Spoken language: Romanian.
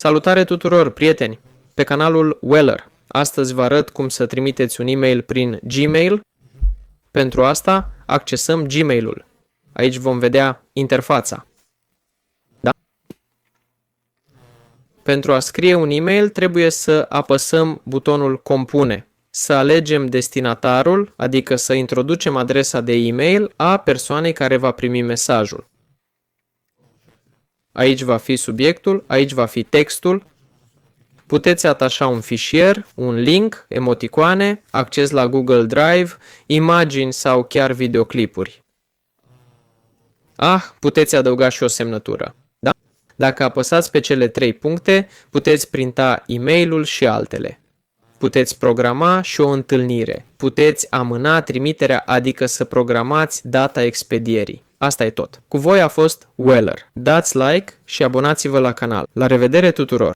Salutare tuturor, prieteni! Pe canalul Weller. Astăzi vă arăt cum să trimiteți un e-mail prin Gmail. Pentru asta, accesăm Gmail-ul. Aici vom vedea interfața. Da? Pentru a scrie un e-mail, trebuie să apăsăm butonul Compune. Să alegem destinatarul, adică să introducem adresa de e-mail a persoanei care va primi mesajul. Aici va fi subiectul, aici va fi textul. Puteți atașa un fișier, un link, emoticoane, acces la Google Drive, imagini sau chiar videoclipuri. Puteți adăuga și o semnătură. Da? Dacă apăsați pe cele 3 puncte, puteți printa e-mailul și altele. Puteți programa și o întâlnire. Puteți amâna trimiterea, adică să programați data expedierii. Asta e tot. Cu voi a fost Weller. Dați like și abonați-vă la canal. La revedere tuturor!